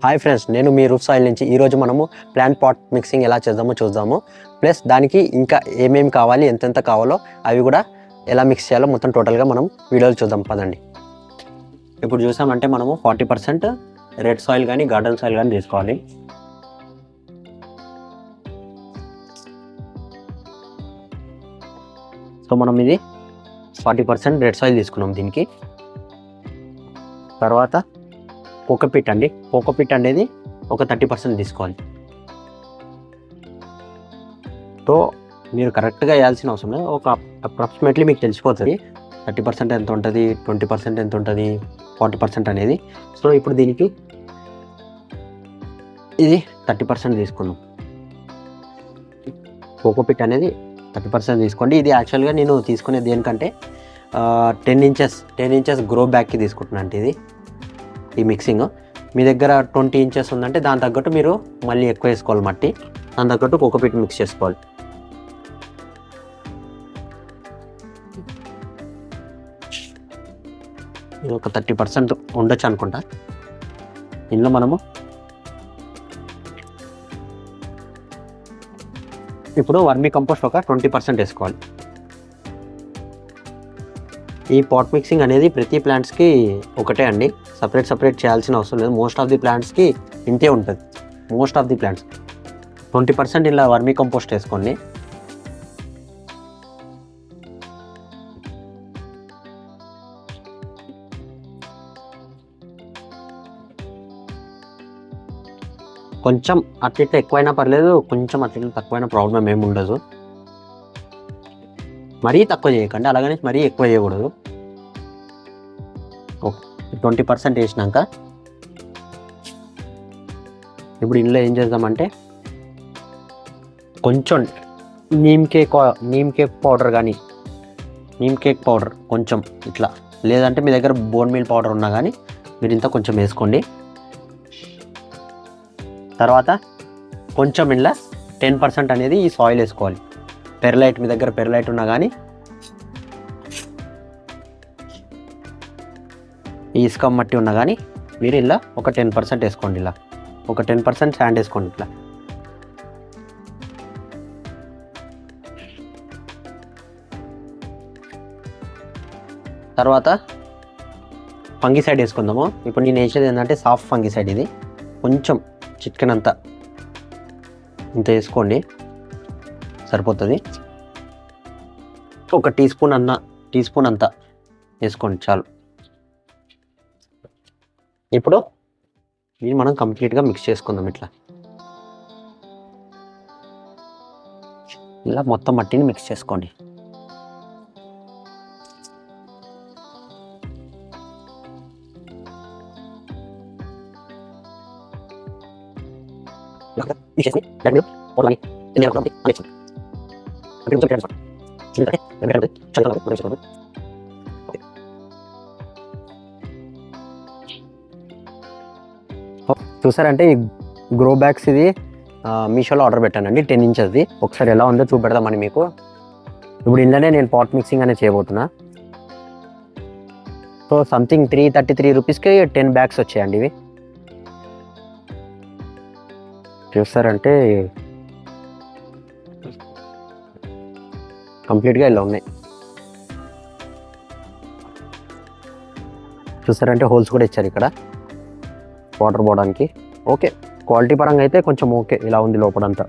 Hi friends, నేను మీ roof soil నుంచి ఈరోజు మనము ప్లాంట్ పాట్ మిక్సింగ్ ఎలా చేద్దామో చూద్దాము. ప్లస్ దానికి ఇంకా ఏమేమి కావాలి, ఎంతెంత కావాలో అవి కూడా ఎలా మిక్స్ చేయాలో మొత్తం టోటల్గా మనం వీడియోలు చూద్దాం పదండి. ఇప్పుడు చూసామంటే మనము 40% రెడ్ సాయిల్ కానీ గార్డెన్ సాయిల్ కానీ తీసుకోవాలి. సో మనం ఇది 40% రెడ్ సాయిల్ తీసుకున్నాం. దీనికి తర్వాత కోకోపిట్ అండి, కోకోపిట్ అనేది ఒక 30% తీసుకోవాలి. సో మీరు కరెక్ట్గా వేయాల్సిన అవసరం లేదు, ఒక అప్రాక్సిమేట్లీ మీకు తెలిసిపోతుంది 30% ఎంత ఉంటుంది, 20% ఎంత ఉంటుంది, 40% అనేది. సో ఇప్పుడు దీనికి ఇది 30% తీసుకుందాం. కోకోపిట్ అనేది 30% తీసుకోండి. ఇది యాక్చువల్గా నేను తీసుకునేది దేనికంటే 10 ఇంచెస్ గ్రో బ్యాగ్కి తీసుకుంటున్నాను అంటే ఇది ఈ మిక్సింగ్. మీ దగ్గర 20 ఇంచెస్ ఉందంటే దాని తగ్గట్టు మీరు మళ్ళీ ఎక్కువ వేసుకోవాలి మట్టి, దాని తగ్గట్టు కోకోపిట్ మిక్స్ చేసుకోవాలి. ఇది ఒక 30% ఉండొచ్చు అనుకుంటా. ఇందులో మనము ఇప్పుడు వర్మీ కంపోస్ట్ ఒక 20% వేసుకోవాలి. ఈ పాట్ మిక్సింగ్ అనేది ప్రతి ప్లాంట్స్కి ఒకటే అండి, సపరేట్ చేయాల్సిన అవసరం లేదు. మోస్ట్ ఆఫ్ ది ప్లాంట్స్కి ఇంతే ఉంటుంది. మోస్ట్ ఆఫ్ ది ప్లాంట్స్ 20% ఇలా వర్మీ కంపోస్ట్ వేసుకోండి. కొంచెం అట్లా ఎక్కువైనా పర్లేదు, కొంచెం అట్లా తక్కువైనా ప్రాబ్లం ఏమి ఉండదు. మరీ తక్కువ చేయకండి, అలాగనే మరీ ఎక్కువ చేయకూడదు. 20% వేసినాక ఇప్పుడు ఇందులో ఏం చేద్దామంటే కొంచెం నీమ్ కేక్ పౌడర్ కానీ నీమ్ కేక్ పౌడర్ కొంచెం ఇట్లా, లేదంటే మీ దగ్గర బోన్ మీల్ పౌడర్ ఉన్నా కానీ మీరు ఇంత కొంచెం వేసుకోండి. తర్వాత కొంచెం ఇందులో 10% అనేది ఈ సాయిల్ వేసుకోవాలి. పెర్లైట్, మీ దగ్గర పెర్లైట్ ఉన్నా కానీ, ఈ ఇసుక మట్టి ఉన్నా కానీ మీరు ఇలా ఒక 10% వేసుకోండి. ఇలా ఒక 10% శాండ్ వేసుకోండి ఇట్లా. తర్వాత ఫంగిసైడ్ వేసుకుందాము. ఇప్పుడు నేను వేసేది ఏంటంటే సాఫ్ట్ ఫంగిసైడ్. ఇది కొంచెం చిట్కనంత ఇంత వేసుకోండి, సరిపోతుంది. ఒక టీ స్పూన్ అంతా వేసుకోండి చాలు. ఇప్పుడు ఇది మనం కంప్లీట్గా మిక్స్ చేసుకుందాం. ఇలా మొత్తం మట్టిని మిక్స్ చేసుకోండి. చూసారంటే ఈ గ్రో బ్యాగ్స్ ఇది మీషోలో ఆర్డర్ పెట్టానండి, 10 ఇంచెస్ది. ఒకసారి ఎలా ఉందో చూపెడదామని మీకు. ఇప్పుడు ఇందులోనే నేను పాట్ మిక్సింగ్ అనేది చేయబోతున్నా. సో సంథింగ్ 333 రూపీస్కి 10 బ్యాగ్స్ వచ్చాయండి ఇవి. చూస్తారంటే కంప్లీట్గా ఇలా ఉన్నాయి. చూస్తారంటే హోల్స్ కూడా ఇచ్చారు ఇక్కడ వాటర్ పోవడానికి. ఓకే, క్వాలిటీ పరంగా అయితే కొంచెం ఓకే, ఇలా ఉంది లోపలంతా.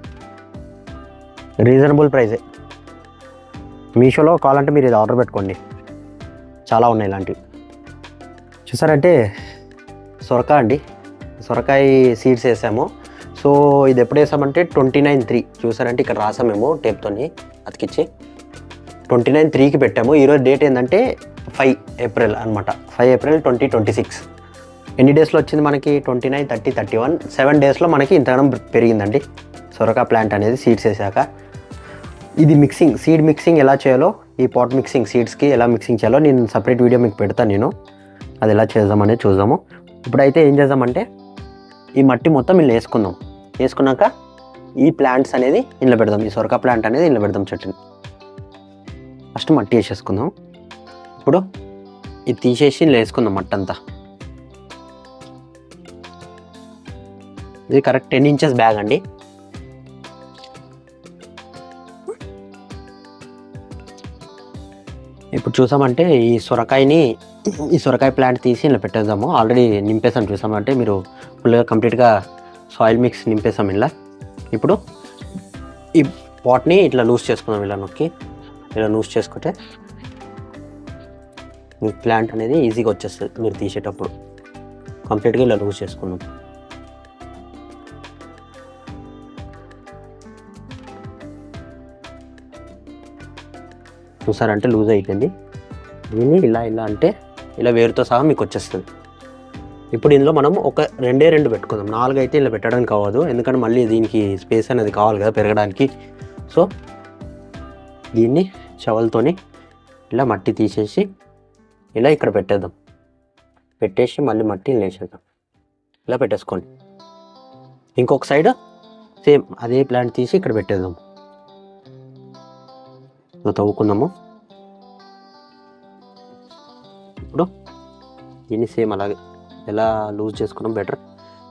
రీజనబుల్ ప్రైజే. మీషోలో కావాలంటే మీరు ఇది ఆర్డర్ పెట్టుకోండి, చాలా ఉన్నాయి ఇలాంటివి. చూసారంటే సొరకాయ అండి, సొరకాయ సీడ్స్ వేసాము. సో ఇది ఎప్పుడు వేసామంటే 29/3. చూసారంటే ఇక్కడ రాసామేమో టేప్తోని అతికిచ్చి 29/3కి పెట్టాము. ఈరోజు డేట్ ఏంటంటే 5 ఏప్రిల్ అనమాట. 5 ఏప్రిల్ 2026. ఎన్ని డేస్లో వచ్చింది మనకి? 29, 30, 31, 7 డేస్లో మనకి ఇంతగానం పెరిగిందండి సొరకాయ ప్లాంట్ అనేది సీడ్స్ వేసాక. ఇది సీడ్ మిక్సింగ్ ఎలా చేయాలో, ఈ పాట్ మిక్సింగ్ సీడ్స్కి ఎలా మిక్సింగ్ చేయాలో నేను సపరేట్ వీడియో మీకు పెడతాను నేను. అది ఎలా చేద్దామనేది చూద్దాము. ఇప్పుడైతే ఏం చేద్దామంటే ఈ మట్టి మొత్తం ఇలా వేసుకున్నాక ఈ ప్లాంట్స్ అనేది ఇంట్లో పెడదాం. ఈ సొరకాయ ప్లాంట్ అనేది ఇంట్లో పెడదాం చెట్టుని. ఫస్ట్ మట్టి వేసేసుకుందాం. ఇప్పుడు ఇది తీసేసి ఇంట్లో వేసుకుందాం మట్టి అంతా. ఇది కరెక్ట్ 10 ఇంచెస్ బ్యాగ్ అండి. ఇప్పుడు చూసామంటే ఈ సొరకాయ ప్లాంట్ తీసి ఇలా పెట్టేద్దాము. ఆల్రెడీ నింపేసాం. చూసామంటే మీరు ఫుల్గా కంప్లీట్గా సాయిల్ మిక్స్ నింపేసాం ఇలా. ఇప్పుడు ఈ పాట్ని ఇట్లా లూజ్ చేసుకుందాం. ఇలా నొక్కి ఇలా లూజ్ చేసుకుంటే మీ ప్లాంట్ అనేది ఈజీగా వచ్చేస్తుంది. మీరు తీసేటప్పుడు కంప్లీట్గా ఇలా లూజ్ చేసుకుందాం. చూసారంటే లూజ్ అయిపోయింది. దీన్ని ఇలా అంటే ఇలా వేరుతో సహా మీకు వచ్చేస్తుంది. ఇప్పుడు ఇందులో మనం ఒక 2 పెట్టుకుందాం. 4 అయితే ఇలా పెట్టడానికి కావదు, ఎందుకంటే మళ్ళీ దీనికి స్పేస్ అనేది కావాలి కదా పెరగడానికి. సో దీన్ని షవల్తోని ఇలా మట్టి తీసేసి ఇలా ఇక్కడ పెట్టేద్దాం. పెట్టేసి మళ్ళీ మట్టి లేచేద్దాం. ఇలా పెట్టేసుకోండి. ఇంకొక సైడ్ సేమ్ అదే ప్లాంట్ తీసి ఇక్కడ పెట్టేద్దాం. ఇలా తవ్వుకుందాము. ఇప్పుడు దీన్ని సేమ్ అలాగే ఎలా లూజ్ చేసుకున్నాం బెటర్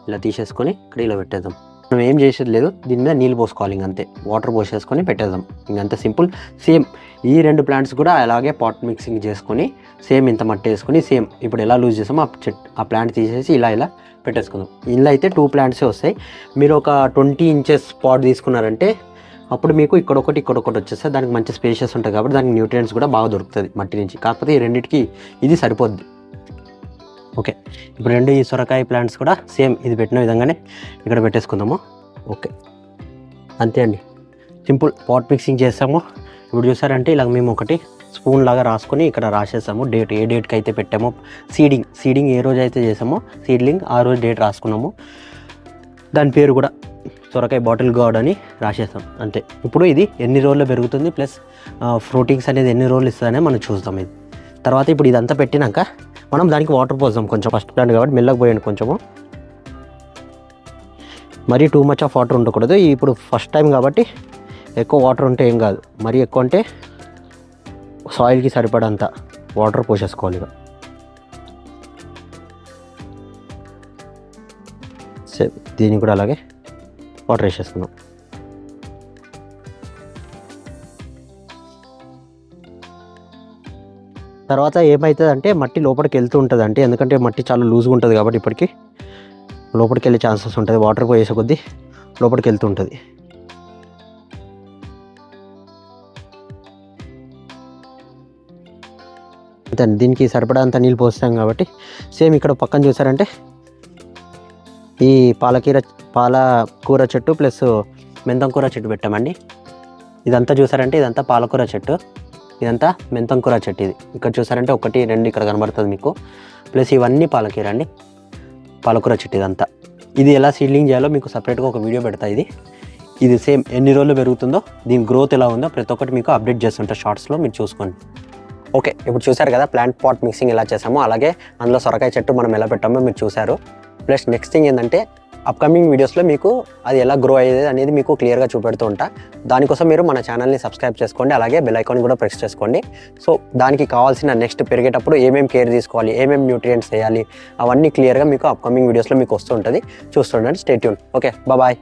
ఇలా తీసేసుకొని ఇక్కడ ఇలా పెట్టేద్దాం. మనం ఏం చేసేది లేదు, దీని మీద నీళ్ళు పోసుకోవాలి. ఇంకంతే, వాటర్ పోసేసుకొని పెట్టేద్దాం. ఇంకంతే సింపుల్. సేమ్ ఈ 2 ప్లాంట్స్ కూడా అలాగే పాట్ మిక్సింగ్ చేసుకొని సేమ్ ఇంత మట్టి వేసుకొని సేమ్ ఇప్పుడు ఎలా లూజ్ చేసామో ఆ ప్లాంట్ తీసేసి ఇలా పెట్టేసుకుందాం. ఇలా అయితే 2 ప్లాంట్సే వస్తాయి. మీరు ఒక 20 ఇంచెస్ పాట్ తీసుకున్నారంటే అప్పుడు మీకు ఇక్కడొకటి వచ్చేస్తుంది. దానికి మంచి స్పేషియస్ ఉంటుంది కాబట్టి దానికి న్యూట్రియంట్స్ కూడా బాగా దొరుకుతుంది మట్టి నుంచి. కాకపోతే ఈ రెండింటికి ఇది సరిపోద్ది. ఓకే, ఇప్పుడు 2 ఈ సొరకాయ ప్లాంట్స్ కూడా సేమ్ ఇది పెట్టిన విధంగానే ఇక్కడ పెట్టేసుకుందాము. ఓకే, అంతే అండి, సింపుల్ పాట్ మిక్సింగ్ చేస్తాము. ఇప్పుడు చూసారంటే ఇలా మేము ఒకటి స్పూన్ లాగా రాసుకొని ఇక్కడ రాసేసాము డేట్, ఏ డేట్కి అయితే పెట్టామో. సీడింగ్ ఏ రోజు అయితే చేసామో సీడ్లింగ్ ఆ రోజు డేట్ రాసుకున్నాము. దాని పేరు కూడా సొరకాయ బాటిల్ గార్డ్ అని రాసేస్తాం. అంతే. ఇప్పుడు ఇది ఎన్ని రోజుల్లో పెరుగుతుంది ప్లస్ ఫ్రూటింగ్స్ అనేది ఎన్ని రోజులు ఇస్తుందనే మనం చూస్తాం. ఇది తర్వాత ఇప్పుడు ఇదంతా పెట్టినాక మనం దానికి వాటర్ పోసాం. కొంచెం ఫస్ట్ ప్లాంట్ కాబట్టి మెల్లగా పోయండి కొంచెము. మరీ టూ మచ్ ఆఫ్ వాటర్ ఉండకూడదు. ఇప్పుడు ఫస్ట్ టైం కాబట్టి ఎక్కువ వాటర్ ఉంటే ఏం కాదు, మరీ ఎక్కువ అంటే సాయిల్కి సరిపడంత వాటర్ పోసేసుకోవాలి. ఇక సేమ్ దీనికి కూడా అలాగే వాటర్ వేసేసుకున్నాం. తర్వాత ఏమవుతుంది అంటే మట్టి లోపలికి వెళ్తూ ఉంటుంది. అంటే ఎందుకంటే మట్టి చాలా లూజ్గా ఉంటుంది కాబట్టి ఇప్పటికీ లోపలికి వెళ్ళే ఛాన్సెస్ ఉంటుంది. వాటర్ పోయేసే కొద్దీ లోపలికి వెళ్తూ ఉంటుంది. అంతే, దీనికి సరిపడా నీళ్ళు పోస్తాం కాబట్టి సేమ్ ఇక్కడ పక్కన చూసారంటే ఈ పాలకూర చెట్టు ప్లస్ మెంతం కూర చెట్టు పెట్టామండి. ఇదంతా చూసారంటే ఇదంతా పాలకూర చెట్టు, ఇదంతా మెంతం కూర చెట్టు. ఇది ఇక్కడ చూసారంటే 1, 2 ఇక్కడ కనబడుతుంది మీకు. ప్లస్ ఇవన్నీ పాలకూర అండి, పాలకూర చెట్టు ఇదంతా. ఇది ఎలా సీడ్లింగ్ చేయాలో మీకు సపరేట్గా ఒక వీడియో పెడతా. ఇది సేమ్ ఎన్ని రోజులు పెరుగుతుందో, దీని గ్రోత్ ఎలా ఉందో ప్రతి ఒక్కటి మీకు అప్డేట్ చేస్తుంటా షార్ట్స్లో, మీరు చూసుకోండి. ఓకే, ఇప్పుడు చూసారు కదా ప్లాంట్ పాట్ మిక్సింగ్ ఎలా చేసామో, అలాగే అందులో సొరకాయ చెట్టు మనం ఎలా పెట్టామో మీరు చూసారు. ప్లస్ నెక్స్ట్ థింగ్ ఏంటంటే అప్కమింగ్ వీడియోస్లో మీకు అది ఎలా గ్రో అయ్యేది అనేది మీకు క్లియర్గా చూపెడుతూ ఉంటా. దానికోసం మీరు మన ఛానల్ని సబ్స్క్రైబ్ చేసుకోండి, అలాగే బెల్ ఐకాన్ కూడా ప్రెస్ చేసుకోండి. సో దానికి కావాల్సిన నెక్స్ట్ పెరిగేటప్పుడు ఏమేమి కేర్ తీసుకోవాలి, ఏమేమి న్యూట్రియంట్స్ వేయాలి, అవన్నీ క్లియర్గా మీకు అప్కమింగ్ వీడియోస్లో మీకు వస్తూ ఉంటుంది. చూస్తుండండి, స్టే ట్యూన్. Okay, bye.